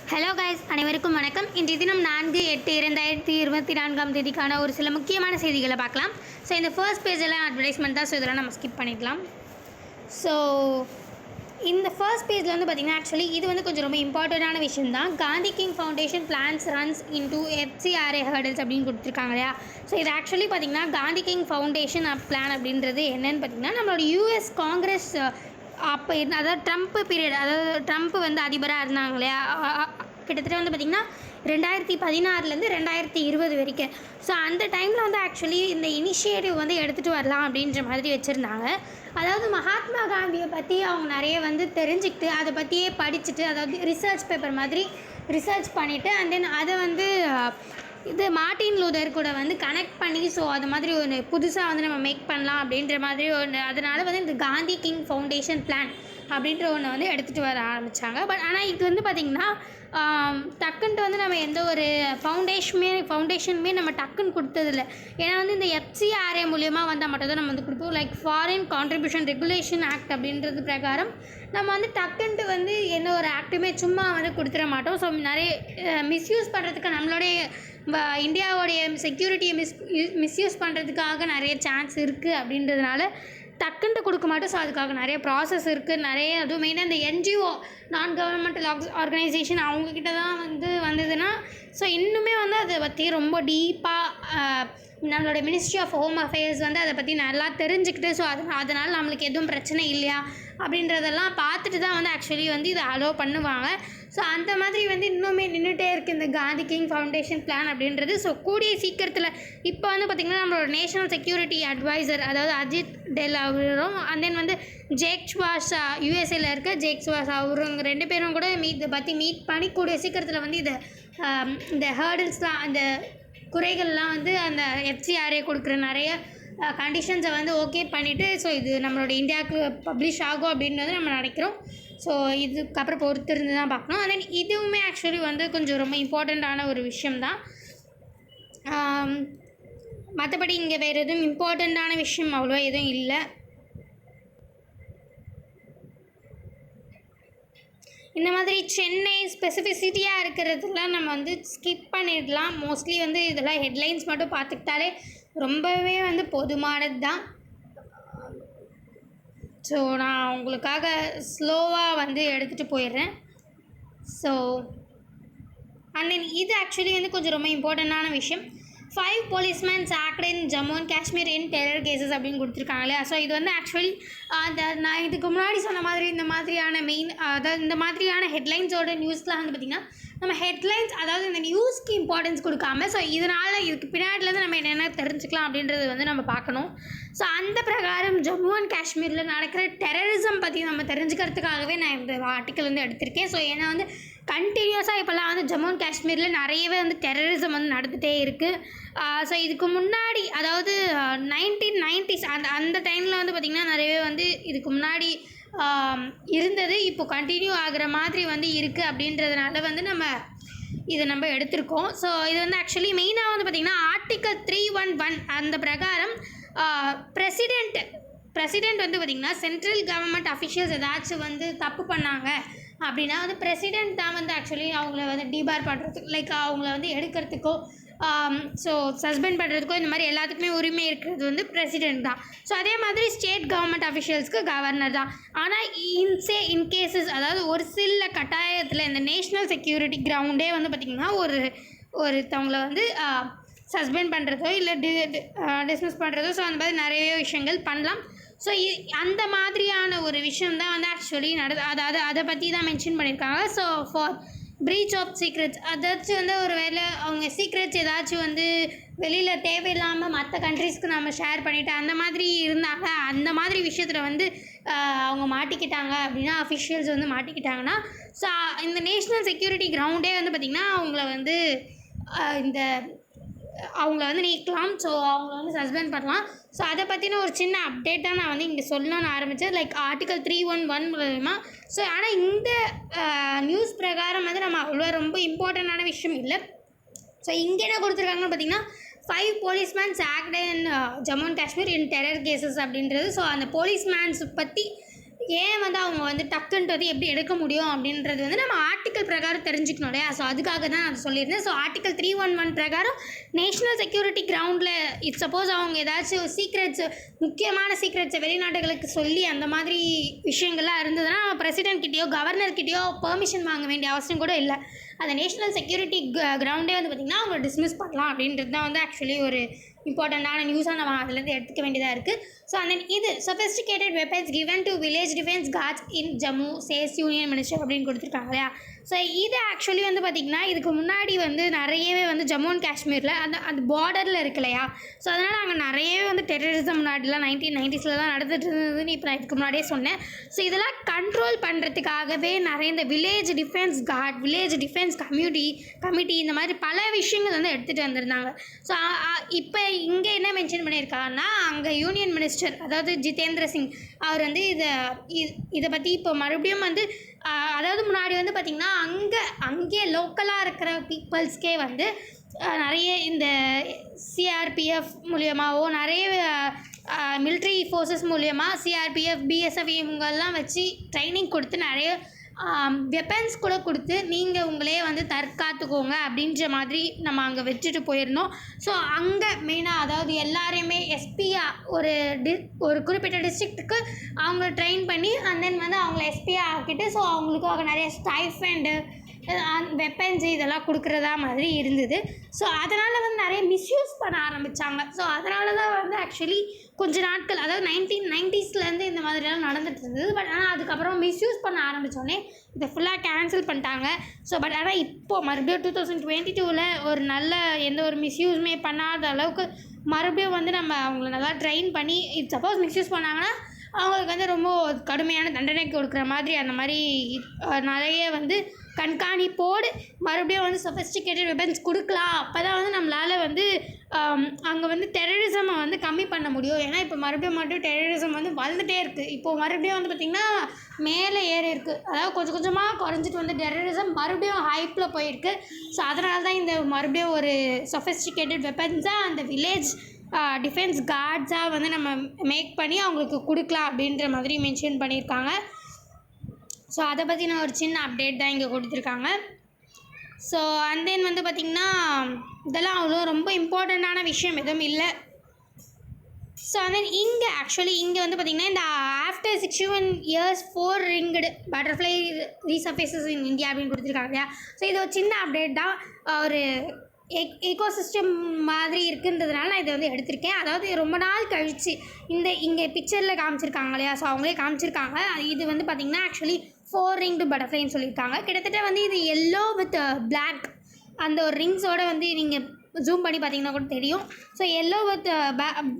Hello guys, அனைவருக்கும் வணக்கம். இன்றைய தினம் 4/8/2024 ஒரு சில முக்கியமான செய்திகளை பார்க்கலாம். ஸோ இந்த ஃபர்ஸ்ட் பேஜெல்லாம் அட்வர்டைஸ்மெண்ட் தான். ஸோ இதெல்லாம் நம்ம ஸ்கிப் பண்ணிக்கலாம். ஸோ இந்த ஃபர்ஸ்ட் பேஜில் வந்து பார்த்திங்கன்னா ஆக்சுவலி இது வந்து கொஞ்சம் ரொம்ப இம்பார்ட்டண்ட்டான விஷயம் தான். Gandhi king foundation plans runs into FCRA hurdles அப்படின்னு கொடுத்துருக்காங்க இல்லையா. ஸோ இது ஆக்சுவலி பார்த்திங்கன்னா காந்தி கிங் ஃபவுண்டேஷன் பிளான் அப்படின்றது என்னென்னு பார்த்திங்கன்னா நம்மளோட US காங்கிரஸ் அப்போ அதாவது ட்ரம்ப் பீரியட், அதாவது ட்ரம்ப் வந்து அதிபராக இருந்தாங்க இல்லையா, கிட்டத்தட்ட வந்து பார்த்திங்கன்னா 2016 2020 வரைக்கும். ஸோ அந்த டைமில் வந்து ஆக்சுவலி இந்த இனிஷியேட்டிவ் வந்து எடுத்துகிட்டு வரலாம் அப்படின்ற மாதிரி வச்சுருந்தாங்க. அதாவது மகாத்மா காந்தியை பற்றி அவங்க நிறைய வந்து தெரிஞ்சுக்கிட்டு அதை பற்றியே படிச்சுட்டு, அதாவது ரிசர்ச் பேப்பர் மாதிரி ரிசர்ச் பண்ணிவிட்டு அண்ட் தென் அதை வந்து இது மார்ட்டின் லூதர் கூட வந்து கனெக்ட் பண்ணி ஸோ அது மாதிரி ஒன்று புதுசாக வந்து நம்ம மேக் பண்ணலாம் அப்படின்ற மாதிரி ஒன்று. அதனால் வந்து இந்த காந்தி கிங் ஃபவுண்டேஷன் பிளான் அப்படின்ற ஒன்று வந்து எடுத்துகிட்டு வர ஆரம்பித்தாங்க. பட் ஆனால் இது வந்து பார்த்திங்கன்னா டக்குன்ட்டு வந்து நம்ம எந்த ஒரு ஃபவுண்டேஷனுமே நம்ம டக்குன்னு கொடுத்ததில்ல. ஏன்னா வந்து இந்த FCRA மூலிமா வந்தால் மட்டும் தான் நம்ம வந்து கொடுப்போம். Like foreign contribution regulation act அப்படின்றது பிரகாரம் நம்ம வந்து டக்குன்ட்டு வந்து எந்த ஒரு ஆக்ட்டுமே சும்மா வந்து கொடுத்துட மாட்டோம். ஸோ நிறைய மிஸ்யூஸ் பண்ணுறதுக்கு நம்மளுடைய இந்தியாவோடைய செக்யூரிட்டியை மிஸ்யூஸ் பண்ணுறதுக்காக நிறைய சான்ஸ் இருக்குது அப்படின்றதுனால டக்குன்ட்டு கொடுக்க மாட்டோம். ஸோ அதுக்காக நிறைய ப்ராசஸ் இருக்குது. நிறைய அதுவும் மெயினாக இந்த NGO நான் கவர்மெண்டல் ஆர்கனைசேஷன் அவங்கக்கிட்ட தான் வந்து வந்ததுன்னா ஸோ இன்னுமே வந்து அதை பற்றி ரொம்ப டீப்பாக நம்மளோட மினிஸ்ட்ரி ஆஃப் ஹோம் அஃபேர்ஸ் வந்து அதை பற்றி நல்லா தெரிஞ்சுக்கிட்டு ஸோ அதனால் நம்மளுக்கு எதுவும் பிரச்சனை இல்லையா அப்படின்றதெல்லாம் பார்த்துட்டு தான் வந்து ஆக்சுவலி வந்து இதை அலோவ் பண்ணுவாங்க. ஸோ அந்த மாதிரி வந்து இன்னுமே நின்றுட்டே இருக்குது இந்த காந்தி கிங் ஃபவுண்டேஷன் பிளான் அப்படின்றது. ஸோ கூடிய சீக்கிரத்தில் இப்போ வந்து பார்த்திங்கன்னா நம்மளோட நேஷனல் செக்யூரிட்டி அட்வைசர் அதாவது அஜித் டெல் அவரும் அண்ட் தென் வந்து ஜேக் ஸ்வாஷா USA இருக்க ஜேக் ஸ்வாஷா அவருங்க 2 பேரும் கூட இதை பற்றி மீட் பண்ணி கூடிய சீக்கிரத்தில் வந்து இந்த ஹர்டல்ஸ்லாம் அந்த குறைகள்லாம் வந்து அந்த FCRA கொடுக்குற நிறைய கண்டிஷன்ஸை வந்து ஓகே பண்ணிவிட்டு ஸோ இது நம்மளோட இந்தியாவுக்கு பப்ளிஷ் ஆகும் அப்படின்றது நம்ம நினைக்கிறோம். ஸோ இதுக்கப்புறம் பொறுத்திருந்து தான் பார்க்கணும். அண்ட் தென் இதுவுமே ஆக்சுவலி வந்து கொஞ்சம் ரொம்ப இம்பார்ட்டண்ட்டான ஒரு விஷயம்தான். மற்றபடி இங்கே வேறு எதுவும் இம்பார்ட்டண்ட்டான விஷயம் அவ்வளோ எதுவும் இல்லை. இந்த மாதிரி சென்னை ஸ்பெசிஃபிசிட்டியாக இருக்கிறதுலாம் நம்ம வந்து ஸ்கிப் பண்ணிடலாம். மோஸ்ட்லி வந்து இதெல்லாம் ஹெட்லைன்ஸ் மட்டும் பார்த்துக்கிட்டாலே ரொம்பவே வந்து போதுமானது தான். ஸோ நான் உங்களுக்காக ஸ்லோவாக வந்து எடுத்துகிட்டு போயிடுறேன். ஸோ அண்ட் தென் இது ஆக்சுவலி வந்து கொஞ்சம் ரொம்ப இம்பார்ட்டண்ட்டான விஷயம். 5 policemen sacked in Jammu and Kashmir in terror cases அப்படின்னு கொடுத்துருக்காங்க இல்லையா. ஸோ இது வந்து ஆக்சுவலி நான் இதுக்கு முன்னாடி சொன்ன மாதிரி இந்த மாதிரியான அதாவது இந்த மாதிரியான ஹெட்லைன்ஸோட நியூஸ்லாம் வந்து பார்த்திங்கன்னா நம்ம ஹெட்லைன்ஸ் அதாவது இந்த நியூஸ்க்கு இம்பார்ட்டன்ஸ் கொடுக்காம ஸோ இதனால் இதுக்கு பின்னாடிலேருந்து நம்ம என்னென்ன தெரிஞ்சுக்கலாம் அப்படின்றது வந்து நம்ம பார்க்கணும். ஸோ அந்த பிரகாரம் ஜம்மு அண்ட் காஷ்மீரில் நடக்கிற டெரரிசம் பற்றி நம்ம தெரிஞ்சுக்கிறதுக்காகவே நான் இந்த ஆர்டிக்கல் வந்து எடுத்திருக்கேன். ஸோ ஏன்னா வந்து கண்டினியூஸாக இப்போல்லாம் வந்து ஜம்மு அண்ட் காஷ்மீரில் நிறையவே வந்து டெரரிசம் வந்து நடந்துகிட்டே இருக்குது. ஸோ இதுக்கு முன்னாடி அதாவது 1990s அந்த டைமில் வந்து பார்த்திங்கன்னா நிறையவே வந்து இதுக்கு முன்னாடி இருந்தது. இப்போ கண்டினியூ ஆகிற மாதிரி வந்து இருக்குது அப்படின்றதுனால வந்து இதை நம்ம எடுத்திருக்கோம். ஸோ இது வந்து ஆக்சுவலி மெயினாக வந்து பார்த்திங்கன்னா ஆர்டிக்கல் 311 அந்த பிரகாரம் பிரசிடெண்ட் வந்து பார்த்திங்கன்னா சென்ட்ரல் கவர்மெண்ட் அஃபிஷியல்ஸ் ஏதாச்சும் வந்து தப்பு பண்ணாங்க அப்படின்னா வந்து பிரசிடெண்ட் தான் வந்து ஆக்சுவலி அவங்கள வந்து டிபார் பண்ணுறதுக்கு லைக் அவங்கள வந்து எடுக்கிறதுக்கோ ஸோ சஸ்பெண்ட் பண்ணுறதுக்கோ இந்த மாதிரி எல்லாத்துக்குமே உரிமை இருக்கிறது வந்து பிரசிடெண்ட் தான். ஸோ அதே மாதிரி ஸ்டேட் கவர்மெண்ட் அஃபிஷியல்ஸ்க்கு கவர்னர் தான். ஆனால் இன்கேசஸ் அதாவது ஒரு சில கட்டாயத்தில் இந்த நேஷ்னல் செக்யூரிட்டி கிரவுண்டே வந்து பார்த்திங்கன்னா ஒருத்தவங்களை வந்து சஸ்பெண்ட் பண்ணுறதோ இல்லை டிஸ்மிஸ் பண்ணுறதோ ஸோ அந்த மாதிரி நிறைய விஷயங்கள் பண்ணலாம். ஸோ அந்த மாதிரியான ஒரு விஷயம் தான் வந்து ஆக்சுவலி அதாவது அதை பற்றி தான் மென்ஷன் பண்ணியிருக்காங்க. So for breach of secrets அதாச்சும் வந்து ஒரு வேளை அவங்க சீக்ரெட்ஸ் ஏதாச்சும் வந்து வெளியில் தேவையில்லாமல் மற்ற கண்ட்ரீஸ்க்கு நம்ம ஷேர் பண்ணிவிட்டு அந்த மாதிரி இருந்தாங்க, அந்த மாதிரி விஷயத்தில் வந்து அவங்க மாட்டிக்கிட்டாங்க அப்படின்னா அஃபிஷியல்ஸ் வந்து மாட்டிக்கிட்டாங்கன்னா ஸோ இந்த நேஷ்னல் செக்யூரிட்டி கிரவுண்டே வந்து பார்த்திங்கன்னா அவங்கள வந்து நீக்கலாம். ஸோ அவங்கள வந்து சஸ்பெண்ட் பண்ணலாம். ஸோ அதை பற்றின ஒரு சின்ன அப்டேட்டாக நான் வந்து இங்கே சொல்லணும்னு ஆரம்பித்தேன் லைக் ஆர்டிக்கல் 311 மூலமா. ஸோ ஆனால் இந்த நியூஸ் பிரகாரம் வந்து நம்ம அவ்வளோ ரொம்ப இம்பார்ட்டண்ட்டான விஷயம் இல்லை. ஸோ இங்கே என்ன கொடுத்துருக்காங்கன்னு பார்த்திங்கன்னா 5 policemen sacked in Jammu and Kashmir in terror cases அப்படின்றது. ஸோ அந்த போலீஸ்மேன்ஸ் பற்றி ஏன் வந்து அவங்க வந்து டக்குன்றது எப்படி எடுக்க முடியும் அப்படின்றது வந்து நம்ம ஆர்டிக்கல் பிரகாரம் தெரிஞ்சுக்கணும் இல்லையா. ஸோ அதுக்காக தான் நான் சொல்லியிருந்தேன். ஸோ ஆர்டிக்கல் 311 பிரகாரம் நேஷ்னல் செக்யூரிட்டி கிரவுண்டில் இட் சப்போஸ் அவங்க ஏதாச்சும் சீக்ரெட்ஸ், முக்கியமான சீக்ரெட்ஸை வெளிநாடுகளுக்கு சொல்லி அந்த மாதிரி விஷயங்கள்லாம் இருந்ததுன்னா பிரசிடென்ட்கிட்டயோ கவர்னர்கிட்டயோ பெர்மிஷன் வாங்க வேண்டிய அவசியம் கூட இல்லை. அந்த நேஷ்னல் செக்யூரிட்டி கிரவுண்டே வந்து பார்த்திங்கன்னா அவங்க டிஸ்மிஸ் பண்ணலாம் அப்படின்றது தான் வந்து ஆக்சுவலி ஒரு இம்பார்ட்டண்ட்டான நியூஸாக நம்ம அதுலேருந்து எடுத்துக்க வேண்டியதாக இருக்குது. ஸோ அந்த இது sophisticated weapons given to village defence guards in Jammu says union minister அப்படின்னு கொடுத்துருக்காங்க இல்லையா. ஸோ இது ஆக்சுவலி வந்து பார்த்திங்கன்னா இதுக்கு முன்னாடி வந்து நிறையவே வந்து ஜம்மு அண்ட் காஷ்மீரில் அந்த பார்டரில் இருக்கு இல்லையா. ஸோ அதனால் அங்கே நிறையவே வந்து டெரரிசம் முன்னாடிலாம் 1990s தான் நடந்துட்டு இருந்ததுன்னு இப்போ நான் இதுக்கு முன்னாடியே சொன்னேன். ஸோ இதெல்லாம் கண்ட்ரோல் பண்ணுறதுக்காகவே நிறைய இந்த village defence card, village defence committee இந்த மாதிரி பல விஷயங்கள் வந்து எடுத்துகிட்டு வந்திருந்தாங்க. ஸோ இப்போ இங்கே என்ன மென்ஷன் பண்ணியிருக்காருன்னா அங்கே யூனியன் மினிஸ்டர் அதாவது ஜிதேந்திர சிங் அவர் வந்து இதை பற்றி இப்போ மறுபடியும் வந்து அதாவது முன்னாடி வந்து பார்த்திங்கன்னா அங்கே லோக்கலாக இருக்கிற பீப்புள்ஸ்க்கே வந்து நிறைய இந்த சிஆர்பிஎஃப் மூலியமாகவோ நிறைய மிலிட்ரி ஃபோர்ஸஸ் மூலியமாக சிஆர்பிஎஃப் பிஎஸ்எஃப் இவங்கெல்லாம் வச்சு ட்ரைனிங் கொடுத்து நிறைய வெப்பன்ஸ் கூட கொடுத்து நீங்கள் உங்களே வந்து தற்காத்துக்கோங்க அப்படின்ற மாதிரி நம்ம அங்கே வச்சுட்டு போயிருந்தோம். ஸோ அங்கே மெயினாக அதாவது எல்லாரையுமே எஸ்பியாக ஒரு குறிப்பிட்ட டிஸ்ட்ரிக்ட்டுக்கு அவங்க ட்ரெயின் பண்ணி அண்ட் தென் வந்து அவங்கள எஸ்பியாக ஆக்கிட்டு ஸோ அவங்களுக்காக நிறைய ஸ்டைஃபண்டு வெப்பன்ஸ் இதெல்லாம் கொடுக்குறதா மாதிரி இருந்தது. ஸோ அதனால் வந்து நிறைய மிஸ்யூஸ் பண்ண ஆரம்பித்தாங்க. ஸோ அதனால தான் வந்து ஆக்சுவலி கொஞ்ச நாட்கள் அதாவது 1990s இந்த மாதிரிலாம் நடந்துட்டு இருந்தது. பட் ஆனால் அதுக்கப்புறம் மிஸ்யூஸ் பண்ண ஆரம்பித்தோடனே இதை ஃபுல்லாக கேன்சல் பண்ணிட்டாங்க. ஸோ பட் ஆனால் இப்போது மறுபடியும் 2022 ஒரு நல்ல எந்த ஒரு மிஸ்யூஸுமே பண்ணாத அளவுக்கு மறுபடியும் வந்து நம்ம அவங்கள நல்லா ட்ரெயின் பண்ணி சப்போஸ் மிஸ்யூஸ் பண்ணாங்கன்னா அவங்களுக்கு வந்து ரொம்ப கடுமையான தண்டனை கொடுக்குற மாதிரி அந்த மாதிரி நிறைய வந்து கண்காணிப்போடு மறுபடியும் வந்து சொஃபிஸ்டிகேட்டட் வெப்பன்ஸ் கொடுக்கலாம். அப்போ தான் வந்து நம்மளால் வந்து அங்கே வந்து டெரரிசமை வந்து கம்மி பண்ண முடியும். ஏன்னா இப்போ மறுபடியும் டெரரிசம் வந்து வளர்ந்துட்டே இருக்குது. இப்போது மறுபடியும் வந்து பார்த்திங்கன்னா மேலே ஏறி இருக்குது. அதாவது கொஞ்சம் கொஞ்சமாக குறைஞ்சிட்டு வந்து டெரரிசம் மறுபடியும் ஹைப்பில் போயிருக்கு. ஸோ அதனால தான் இந்த மறுபடியும் ஒரு சொஃபிஸ்டிகேட்டட் வெப்பன்ஸாக அந்த வில்லேஜ் டிஃபென்ஸ் கார்ட்ஸாக வந்து நம்ம மேக் பண்ணி அவங்களுக்கு கொடுக்கலாம் அப்படின்ற மாதிரி மென்ஷன் பண்ணியிருக்காங்க. ஸோ அதை பற்றின ஒரு சின்ன அப்டேட் தான் இங்கே கொடுத்துருக்காங்க. ஸோ அண்ட் தென் வந்து பார்த்திங்கன்னா இதெல்லாம் அவ்வளோ ரொம்ப இம்பார்ட்டண்ட்டான விஷயம் எதுவும் இல்லை. ஸோ அண்ட் தென் இங்கே வந்து பார்த்திங்கன்னா இந்த after 61 years 4 ringed butterfly resurfaces in India அப்படின்னு கொடுத்துருக்காங்க இல்லையா. ஸோ இது ஒரு சின்ன அப்டேட் தான். ஒரு ஈகோசிஸ்டம் மாதிரி இருக்குன்றதுனால நான் இதை வந்து எடுத்திருக்கேன். அதாவது ரொம்ப நாள் கழித்து இங்கே பிக்சரில் காமிச்சிருக்காங்க இல்லையா. ஸோ அவங்களே காமிச்சிருக்காங்க. இது வந்து பார்த்திங்கன்னா ஆக்சுவலி 4 ringed பட்டர்ஃப்ளைன்னு சொல்லியிருக்காங்க. கிட்டத்தட்ட வந்து இது எல்லோ வித் பிளாக் அந்த ஒரு ரிங்ஸோடு வந்து நீங்கள் ஜூம் பண்ணி பார்த்தீங்கன்னா கூட தெரியும். ஸோ எல்லோ வித்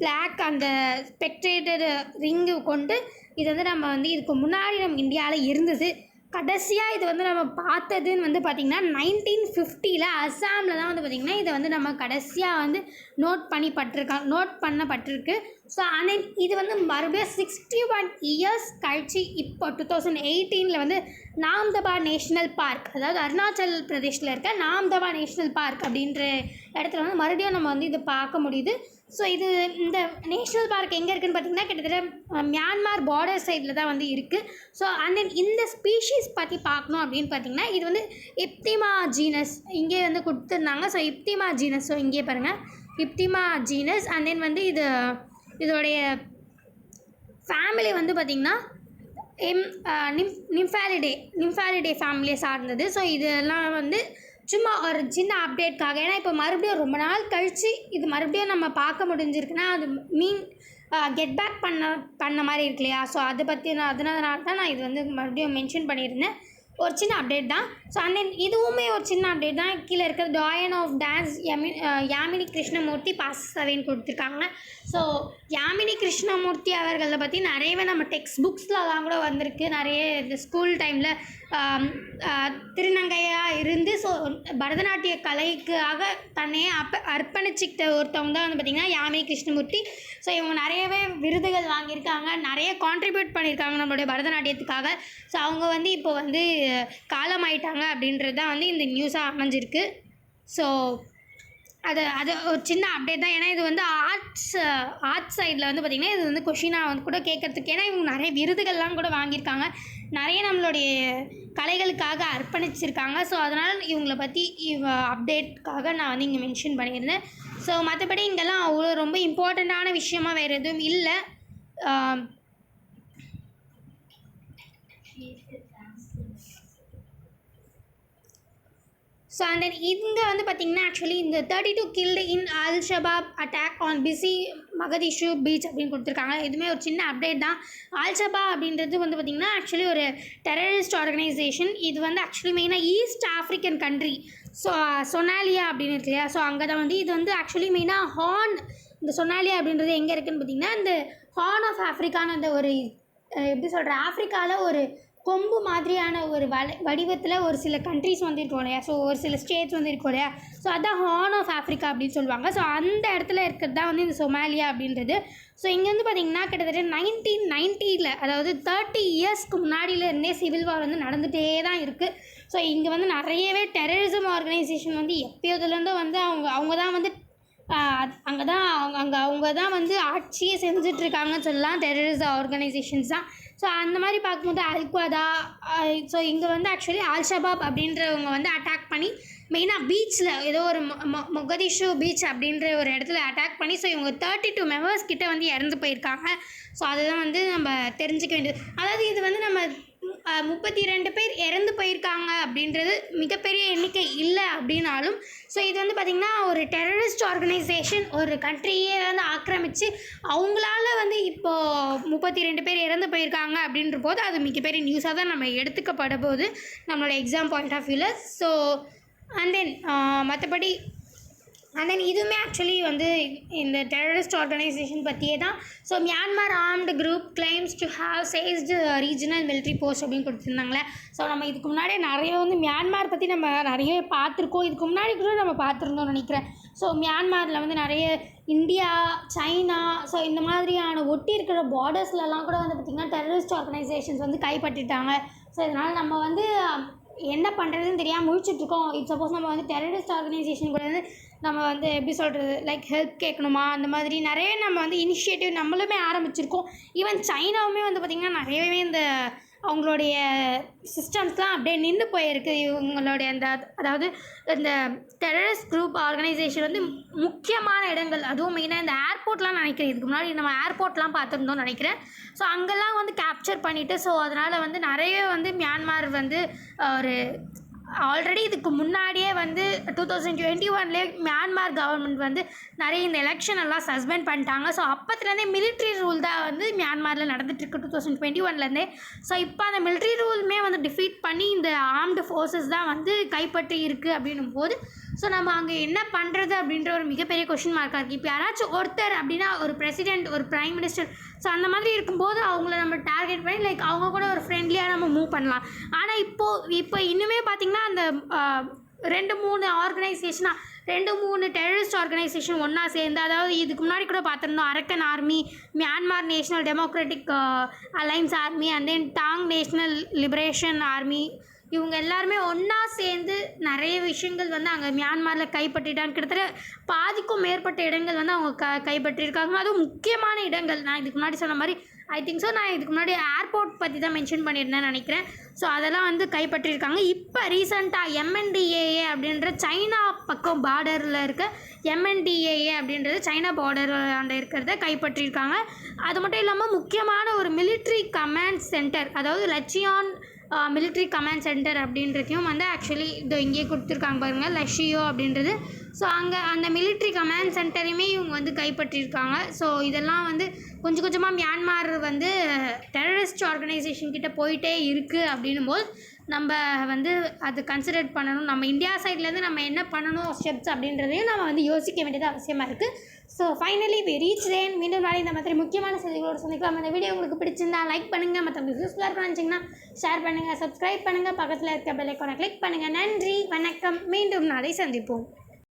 பிளாக் அந்த ஸ்பெக்ட்ரேட்டட் ரிங்கு கொண்டு இது வந்து நம்ம வந்து இதுக்கு முன்னாடி நம்ம இந்தியாவில் இருந்தது. கடைசியாக இது வந்து நம்ம பார்த்ததுன்னு வந்து பார்த்திங்கன்னா 1950 அஸ்ஸாமில் தான் வந்து பார்த்திங்கன்னா இதை வந்து நம்ம கடைசியாக வந்து நோட் பண்ணப்பட்டிருக்கு. ஸோ ஆனால் இது வந்து மறுபடியும் 61 years கழிச்சு இப்போ 2018 வந்து நாம்தபா நேஷ்னல் பார்க் அதாவது அருணாச்சல் பிரதேஷில் இருக்க நாம்தபா நேஷ்னல் பார்க் அப்படின்ற இடத்துல வந்து மறுபடியும் நம்ம வந்து இதை பார்க்க முடியுது. ஸோ இந்த நேஷ்னல் பார்க் எங்கே இருக்குதுன்னு பார்த்திங்கன்னா கிட்டத்தட்ட மியான்மார் பார்டர் சைடில் தான் வந்து இருக்குது. ஸோ அண்ட் தென் இந்த ஸ்பீஷீஸ் பற்றி பார்க்கணும் அப்படின்னு பார்த்திங்கன்னா இது வந்து இப்திமா ஜீனஸ் இங்கே வந்து கொடுத்துருந்தாங்க. ஸோ இப்திமா ஜீனஸ் ஸோ இங்கே பாருங்கள் இப்திமா ஜீனஸ் அண்ட் தென் வந்து இதோடைய ஃபேமிலி வந்து பார்த்திங்கன்னா நிம்ஃபாலிடே ஃபேமிலியை சார்ந்தது. ஸோ இதெல்லாம் வந்து சும்மா ஒரு சின்ன அப்டேட்காக. ஏன்னா இப்போ மறுபடியும் ரொம்ப நாள் கழித்து இது மறுபடியும் நம்ம பார்க்க முடிஞ்சிருக்குன்னா அது கெட் பேக் பண்ண மாதிரி இருக்கு இல்லையா. ஸோ அதை பற்றி அதனால தான் நான் இது வந்து மறுபடியும் மென்ஷன் பண்ணியிருந்தேன். ஒரு சின்ன அப்டேட் தான். ஸோ அண்ட் தென் இதுவுமே ஒரு சின்ன அப்டேட் தான். கீழே இருக்கிற doyen of dance Yamini Krishnamurthy pass அவேன்னு கொடுத்துருக்காங்க. ஸோ யாமினி கிருஷ்ணமூர்த்தி அவர்களை பற்றி நிறையவே நம்ம டெக்ஸ்ட் புக்ஸ்லாம் கூட வந்திருக்கு. நிறைய இந்த ஸ்கூல் டைமில் திருநங்கையாக இருந்து ஸோ பரதநாட்டிய கலைக்காக தன்னையே அர்ப்பணிச்சுக்கிட்ட ஒருத்தவங்க தான் வந்து பார்த்திங்கன்னா யாமினி கிருஷ்ணமூர்த்தி. ஸோ இவங்க நிறையவே விருதுகள் வாங்கியிருக்காங்க, நிறைய கான்ட்ரிபியூட் பண்ணியிருக்காங்க நம்மளுடைய பரதநாட்டியத்துக்காக. ஸோ அவங்க வந்து இப்போ வந்து காலமாயிட்டாங்க அப்படின்றது தான் வந்து இந்த நியூஸாக அமைஞ்சிருக்கு. ஸோ அது ஒரு சின்ன அப்டேட் தான். ஏன்னா இது வந்து ஆர்ட்ஸ் சைடில் வந்து பார்த்திங்கன்னா இது வந்து கொஷினாக வந்து கூட கேட்குறதுக்கு, ஏன்னா இவங்க நிறைய விருதுகள்லாம் கூட வாங்கியிருக்காங்க, நிறைய நம்மளுடைய கலைகளுக்காக அர்ப்பணிச்சிருக்காங்க. ஸோ அதனால் இவங்களை பற்றி அப்டேட்காக நான் வந்து இங்கே மென்ஷன் பண்ணியிருந்தேன். ஸோ மற்றபடி இங்கெல்லாம் அவ்வளோ ரொம்ப இம்பார்ட்டண்ட்டான விஷயமா வேறு எதுவும் இல்லை. ஸோ அண்ட் தென் இங்கே வந்து பார்த்திங்கன்னா ஆக்சுவலி இந்த 32 killed in Al Shabaab attack on busy Mogadishu beach அப்படின்னு கொடுத்துருக்காங்க. இதுவுமே ஒரு சின்ன அப்டேட் தான். அல் ஷபாப் அப்படின்றது வந்து பார்த்திங்கன்னா ஆக்சுவலி ஒரு டெரரிஸ்ட் ஆர்கனைசேஷன். இது வந்து ஆக்சுவலி மெயினாக ஈஸ்ட் ஆஃப்ரிக்கன் கண்ட்ரி, ஸோ சொனாலியா அப்படின்னு இருக்கு இல்லையா, ஸோ அங்கே தான் வந்து இது வந்து ஆக்சுவலி மெயினாக ஹார்ன், இந்த சொனாலியா அப்படின்றது எங்கே இருக்குதுன்னு பார்த்திங்கன்னா இந்த ஹார்ன் ஆஃப் ஆஃப்ரிக்கான்னு அந்த ஒரு எப்படி சொல்கிற ஆஃப்ரிக்காவில் ஒரு கொம்பு மாதிரியான ஒரு வடிவத்தில் ஒரு சில கண்ட்ரிஸ் வந்து இருக்கும் இல்லையா, ஸோ ஒரு சில ஸ்டேட்ஸ் வந்து இருக்கும் இல்லையா, ஸோ அதுதான் ஹார்ன் ஆஃப் ஆஃப்ரிக்கா அப்படின்னு சொல்லுவாங்க. ஸோ அந்த இடத்துல இருக்கிறது தான் வந்து இந்த சொமாலியா அப்படின்றது. ஸோ இங்கே வந்து பார்த்திங்கன்னா கிட்டத்தட்ட 1990 அதாவது 30 இயர்ஸ்க்கு முன்னாடியிலேருந்தே சிவில் வார் வந்து நடந்துகிட்டே தான் இருக்குது. ஸோ இங்கே வந்து நிறையவே டெரரிசம் ஆர்கனைசேஷன் வந்து எப்போதுலேருந்தோ வந்து அவங்க தான் வந்து அவங்க தான் வந்து ஆட்சியை செஞ்சிட்ருக்காங்கன்னு சொல்லலாம், டெரரிசம் ஆர்கனைசேஷன்ஸ் தான். ஸோ அந்த மாதிரி பார்க்கும்போது அல்குவாதா, ஸோ இங்கே வந்து ஆக்சுவலி அல் ஷபாப் அப்படின்றவங்க வந்து அட்டாக் பண்ணி மெயினாக பீச்சில் ஏதோ ஒரு மொகதிஷு பீச் அப்படின்ற ஒரு இடத்துல அட்டாக் பண்ணி ஸோ இவங்க 32 மெம்பர்ஸ் கிட்ட வந்து இறந்து போயிருக்காங்க. ஸோ அதுதான் வந்து நம்ம தெரிஞ்சுக்க வேண்டியது. அதாவது இது வந்து நம்ம 32 பேர் இறந்து போயிருக்காங்க அப்படின்றது மிகப்பெரிய எண்ணிக்கை இல்லை அப்படின்னாலும், ஸோ இது வந்து பார்த்திங்கன்னா ஒரு டெரரிஸ்ட் ஆர்கனைசேஷன் ஒரு கண்ட்ரியே வந்து ஆக்கிரமித்து அவங்களால வந்து இப்போது 32 பேர் இறந்து போயிருக்காங்க அப்படின்ற போது அது மிகப்பெரிய நியூஸாக தான் நம்ம எடுத்துக்கப்பட போகுது நம்மளோட எக்ஸாம் பாயிண்ட் ஆஃப் வியூவில். ஸோ அண்ட் தென் மற்றபடி அண்ட் தென் இதுவுமே ஆக்சுவலி வந்து இந்த டெரரிஸ்ட் ஆர்கனைசேஷன் பற்றியே தான். So Myanmar armed group claims to have chased regional military post அப்படின்னு கொடுத்துருந்தாங்களே. ஸோ நம்ம இதுக்கு முன்னாடியே நிறைய வந்து மியான்மர் பற்றி நம்ம நிறைய பார்த்துருக்கோம், இதுக்கு முன்னாடி கூட நம்ம பார்த்துருந்தோம்னு நினைக்கிறேன். ஸோ மியான்மரில் வந்து நிறைய இந்தியா, சைனா, ஸோ இந்த மாதிரியான ஒட்டி இருக்கிற பார்டர்ஸ்லலாம் கூட வந்து பார்த்திங்கன்னா டெரரிஸ்ட் ஆர்கனைசேஷன்ஸ் வந்து கைப்பற்றிட்டாங்க. ஸோ இதனால் நம்ம வந்து என்ன பண்ணுறதுன்னு தெரியாமல் முழிச்சிட்ருக்கோம். இப்போ சப்போஸ் நம்ம வந்து டெரரிஸ்ட் ஆர்கனைசேஷன் கூட வந்து நம்ம வந்து எப்படி சொல்கிறது லைக் ஹெல்ப் கேட்கணுமா, அந்த மாதிரி நிறைய நம்ம வந்து இனிஷியேட்டிவ் நம்மளுமே ஆரம்பிச்சிருக்கோம். ஈவன் சைனாவுமே வந்து பார்த்திங்கன்னா நிறையவே இந்த அவங்களுடைய சிஸ்டம்ஸ்லாம் அப்படியே நின்று போயிருக்கு. இவங்களுடைய அந்த அதாவது இந்த டெரரிஸ்ட் குரூப் ஆர்கனைசேஷன் வந்து முக்கியமான இடங்கள், அதுவும் மெயினாக இந்த ஏர்போர்ட்லாம் நினைக்கிறேன், இதுக்கு முன்னாடி நம்ம ஏர்போர்ட்லாம் பார்த்துருந்தோம்னு நினைக்கிறேன். ஸோ அங்கெல்லாம் வந்து கேப்சர் பண்ணிவிட்டு ஸோ அதனால் வந்து நிறைய வந்து மியான்மர் வந்து ஒரு ஆல்ரெடி இதுக்கு முன்னாடியே வந்து 2021 மியான்மர் கவர்மெண்ட் வந்து நிறைய இந்த எலெக்ஷன் எல்லாம் சஸ்பெண்ட் பண்ணிட்டாங்க. ஸோ அப்போத்துலேருந்தே மிலிட்ரி ரூல் தான் வந்து மியான்மரில் நடந்துகிட்ருக்கு 2021லேருந்தே. ஸோ இப்போ அந்த மிலிட்ரி ரூலுமே வந்து டிஃபீட் பண்ணி இந்த ஆர்ம்டு ஃபோர்ஸஸ் தான் வந்து கைப்பற்றி இருக்குது அப்படின்னும் போது ஸோ நம்ம அங்கே என்ன பண்ணுறது அப்படின்ற ஒரு மிகப்பெரிய கொஷின் மார்க்காக இருக்குது. இப்போ யாராச்சும் ஒருத்தர் அப்படின்னா ஒரு பிரசிடெண்ட், ஒரு பிரைம் மினிஸ்டர், ஸோ அந்த மாதிரி இருக்கும்போது அவங்கள நம்ம டார்கெட் பண்ணி லைக் அவங்க கூட ஒரு ஃப்ரெண்ட்லியாக நம்ம மூவ் பண்ணலாம். ஆனால் இப்போ இன்னுமே பார்த்திங்கன்னா அந்த 2-3 ஆர்கனைசேஷனாக 2-3 டெரரிஸ்ட் ஆர்கனைசேஷன் ஒன்றா சேர்ந்து, அதாவது இதுக்கு முன்னாடி கூட பார்த்துருந்தோம் Arakan army, Myanmar national democratic alliance army and தென் டாங் நேஷ்னல் லிபரேஷன் ஆர்மி, இவங்க எல்லாருமே ஒன்றா சேர்ந்து நிறைய விஷயங்கள் வந்து அங்கே மியான்மரில் கைப்பற்றிட்டாங்க. கிட்டத்தட்ட பாதிக்கும் மேற்பட்ட இடங்கள் வந்து அவங்க கைப்பற்றியிருக்காங்க. அதுவும் முக்கியமான இடங்கள். நான் இதுக்கு முன்னாடி சொன்ன மாதிரி ஐ திங்க் ஸோ நான் இதுக்கு முன்னாடி ஏர்போர்ட் பற்றி தான் மென்ஷன் பண்ணியிருந்தேன்னு நினைக்கிறேன். ஸோ அதெல்லாம் வந்து கைப்பற்றியிருக்காங்க. இப்போ ரீசெண்டாக MNDAA அப்படின்ற சைனா பக்கம் பார்டரில் இருக்க MNDAA அப்படின்றது சைனா பார்டரில் இருக்கிறத கைப்பற்றியிருக்காங்க. அது மட்டும் இல்லாமல் முக்கியமான ஒரு மிலிட்ரி கமாண்ட் சென்டர், அதாவது லச்சியான் மிலிட்ரி கமாண்ட் சென்டர் அப்படின்றதையும் வந்து ஆக்சுவலி இது இங்கேயே கொடுத்துருக்காங்க பாருங்கள், லஷியோ அப்படின்றது. ஸோ அங்கே அந்த மிலிட்ரி கமாண்ட் சென்டரையுமே இவங்க வந்து கைப்பற்றியிருக்காங்க. ஸோ இதெல்லாம் வந்து கொஞ்சம் கொஞ்சமாக மியான்மர் வந்து டெரரிஸ்ட் ஆர்கனைசேஷன் கிட்ட போயிட்டே இருக்குது அப்படின்னும் போது நம்ம வந்து அது கன்சிடர் பண்ணணும். நம்ம இந்தியா சைட்லேருந்து நம்ம என்ன பண்ணணும் ஸ்டெப்ஸ் அப்படின்றதையும் நம்ம வந்து யோசிக்க வேண்டியது அவசியமாக இருக்குது. ஸோ ஃபைனலி வி ரீச் தேன். மீண்டும் நாளை இந்த மாதிரி முக்கியமான செய்திகளோடு சந்திக்கலாம். இந்த வீடியோ உங்களுக்கு பிடிச்சிருந்தா லைக் பண்ணுங்கள், மற்றவங்களுக்கு யூஸ்ஃபுல்லாக இருக்கணும்னு நினச்சிங்கன்னா ஷேர் பண்ணுங்கள், சப்ஸ்கிரைப் பண்ணுங்கள், பக்கத்தில் இருக்க பெல் ஐக்கானை கிளிக் பண்ணுங்கள். நன்றி, வணக்கம், மீண்டும் நாளை சந்திப்போம்.